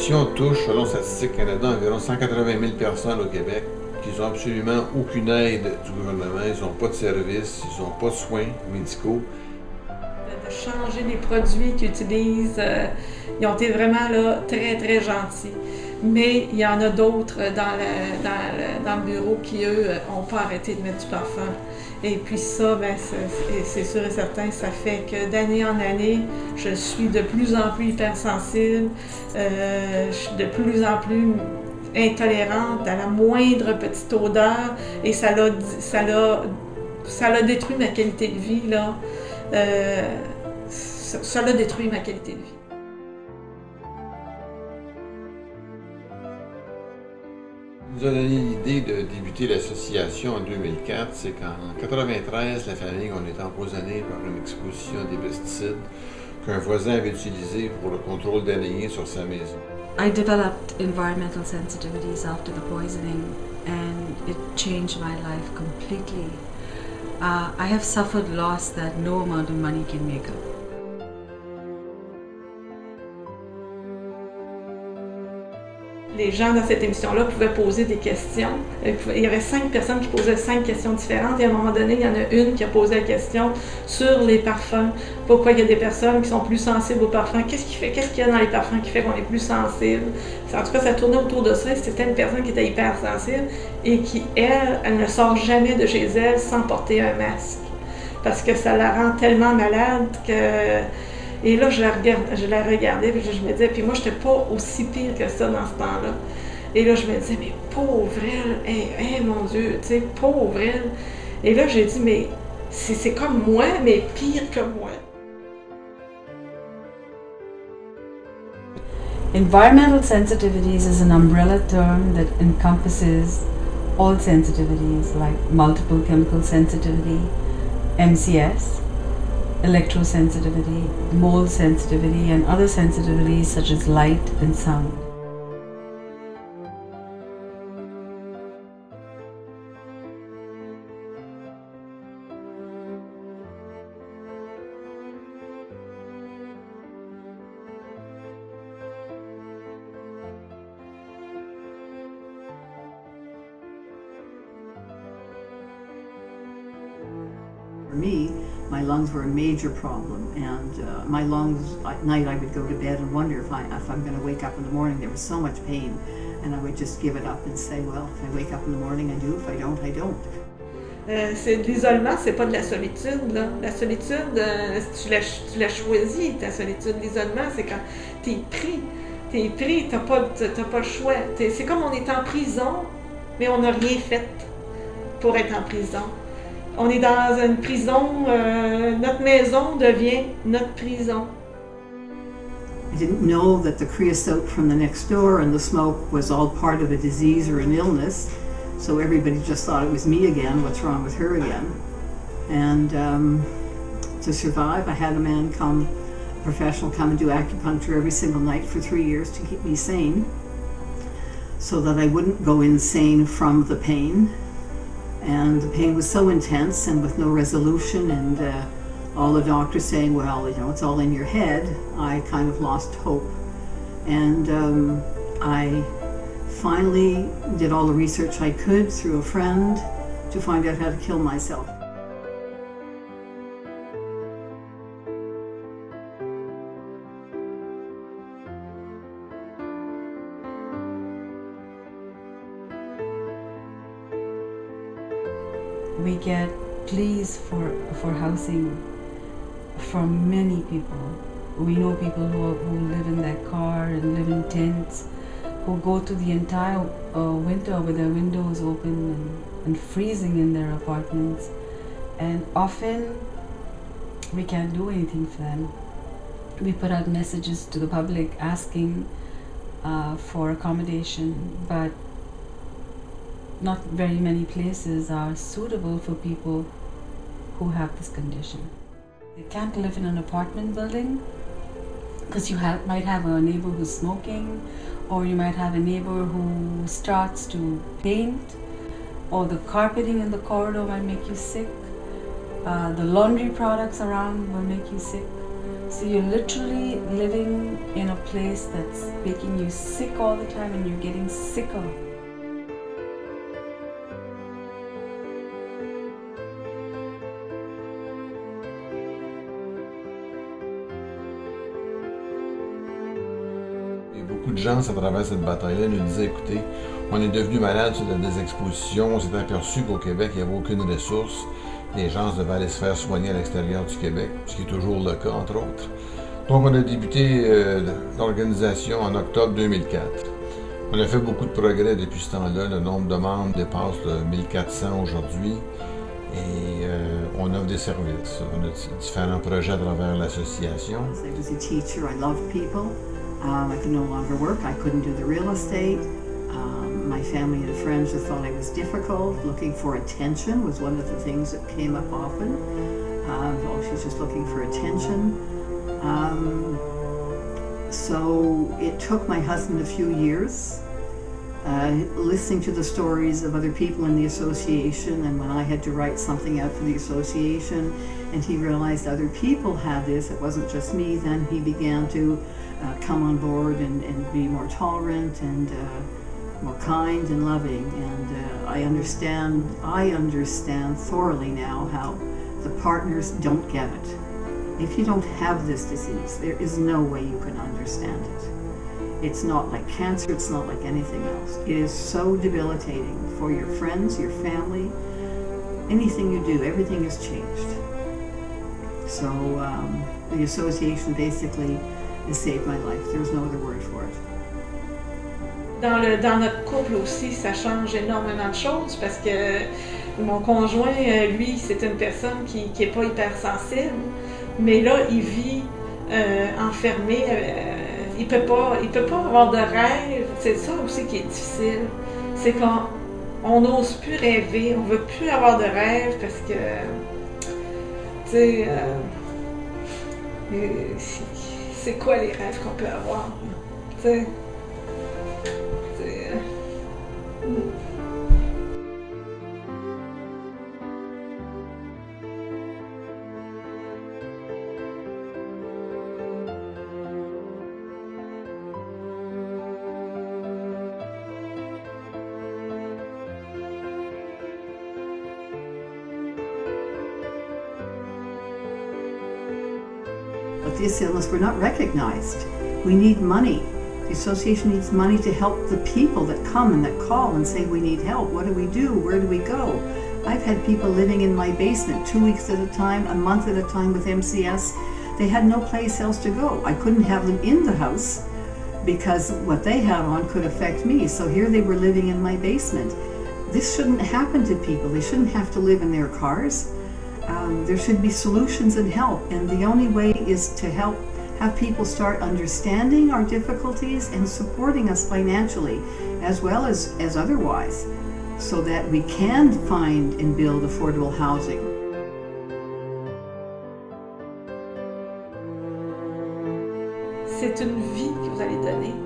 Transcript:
l'association touche, selon Statistique Canada, environ 180 000 personnes au Québec qui n'ont absolument aucune aide du gouvernement, ils n'ont pas de services, ils n'ont pas de soins médicaux. De changer les produits qu'ils utilisent, ils ont été vraiment là, très très gentils. Mais il y en a d'autres dans le bureau qui, eux, n'ont pas arrêté de mettre du parfum. Et puis ça, ben, c'est sûr et certain, ça fait que d'année en année, je suis de plus en plus hypersensible, je suis de plus en plus intolérante à la moindre petite odeur et ça l'a détruit ma qualité de vie, là. Ça l'a détruit ma qualité de vie. Ce qui nous a donné l'idée de débuter l'association en 2004, c'est qu'en 1993, la famille, on était empoisonnée par une exposition à des pesticides qu'un voisin avait utilisé pour le contrôle d'araignées sur sa maison. I developed environmental sensitivities after the poisoning and it changed my life completely. I have suffered loss that no amount of money can make up. Les gens dans cette émission-là pouvaient poser des questions. Il y avait 5 personnes qui posaient 5 questions différentes et à un moment donné, il y en a une qui a posé la question sur les parfums. Pourquoi il y a des personnes qui sont plus sensibles aux parfums? Qu'est-ce qu'il y a dans les parfums qui fait qu'on est plus sensible? En tout cas, ça tournait autour de ça. C'était une personne qui était hypersensible et qui, elle ne sort jamais de chez elle sans porter un masque. Parce que ça la rend tellement malade que... Et là, je la regardais, puis je me disais, puis moi, je n'étais pas aussi pire que ça dans ce temps-là. Et là, je me disais, mais pauvre elle, mon Dieu, tu sais, pauvre elle. Et là, j'ai dit, mais c'est comme moi, mais pire que moi. Environmental sensitivities is an umbrella term that encompasses all sensitivities like multiple chemical sensitivity, MCS, electrosensitivity, mold sensitivity, and other sensitivities such as light and sound. For me, my lungs were a major problem, and my lungs, at night I would go to bed and wonder if I'm going to wake up in the morning. There was so much pain, and I would just give it up and say, well, if I wake up in the morning, I do. If I don't, I don't. C'est de l'isolement, c'est pas de la solitude, là. La solitude, tu l'as choisi, ta solitude. L'isolement, c'est quand t'es pris, t'as pas le choix. C'est comme on est en prison, mais on n'a rien fait pour être en prison. On est dans une prison, notre maison devient notre prison. I didn't know that the creosote from the next door and the smoke was all part of a disease or an illness, so everybody just thought it was me again, what's wrong with her again? And to survive, I had a professional come and do acupuncture every single night for 3 years to keep me sane, so that I wouldn't go insane from the pain. And the pain was so intense and with no resolution, and all the doctors saying, well, you know, it's all in your head, I kind of lost hope. And I finally did all the research I could through a friend to find out how to kill myself. We get pleas for housing from many people. We know people who live in their car and live in tents, who go to the entire winter with their windows open and freezing in their apartments. And often we can't do anything for them. We put out messages to the public asking for accommodation, but not very many places are suitable for people who have this condition. They can't live in an apartment building because you might have a neighbor who's smoking, or you might have a neighbor who starts to paint, or the carpeting in the corridor might make you sick. The laundry products around will make you sick. So you're literally living in a place that's making you sick all the time and you're getting sicker. Et beaucoup de gens à travers cette bataille-là nous disaient, écoutez, on est devenu malade sur des expositions, on s'est aperçu qu'au Québec, il n'y avait aucune ressource. Les gens devaient aller se faire soigner à l'extérieur du Québec, ce qui est toujours le cas, entre autres. Donc, on a débuté l'organisation en octobre 2004. On a fait beaucoup de progrès depuis ce temps-là. Le nombre de membres dépasse 1400 aujourd'hui. Et on offre des services. On a différents projets à travers l'association. I was a teacher. I loved people. I could no longer work. I couldn't do the real estate. My family and friends just thought I was difficult. Looking for attention was one of the things that came up often. Oh, she's just looking for attention. So it took my husband a few years, listening to the stories of other people in the association, and when I had to write something out for the association, and he realized other people had this, it wasn't just me, then he began to come on board and be more tolerant and more kind and loving. And I understand thoroughly now how the partners don't get it. If you don't have this disease, there is no way you can understand it. It's not like cancer, it's not like anything else. It is so debilitating for your friends, your family, anything you do, everything has changed. So the association basically has saved my life. There's no other word for it. Dans notre couple aussi, ça change énormément de choses parce que mon conjoint, lui, c'est une personne qui n'est pas hypersensible, mais là, il vit enfermé. Il peut pas avoir de rêve. C'est ça aussi qui est difficile. C'est qu'on n'ose plus rêver, on veut plus avoir de rêve parce que, tu sais, c'est quoi les rêves qu'on peut avoir? Tu sais. But this illness, we're not recognized. We need money. The association needs money to help the people that come and that call and say, we need help. What do we do? Where do we go? I've had people living in my basement 2 weeks at a time, a month at a time with MCS. They had no place else to go. I couldn't have them in the house because what they had on could affect me. So here they were living in my basement. This shouldn't happen to people. They shouldn't have to live in their cars. There should be solutions and help, and the only way is to have people start understanding our difficulties and supporting us financially as well as otherwise, so that we can find and build affordable housing. C'est une vie que vous allez donner.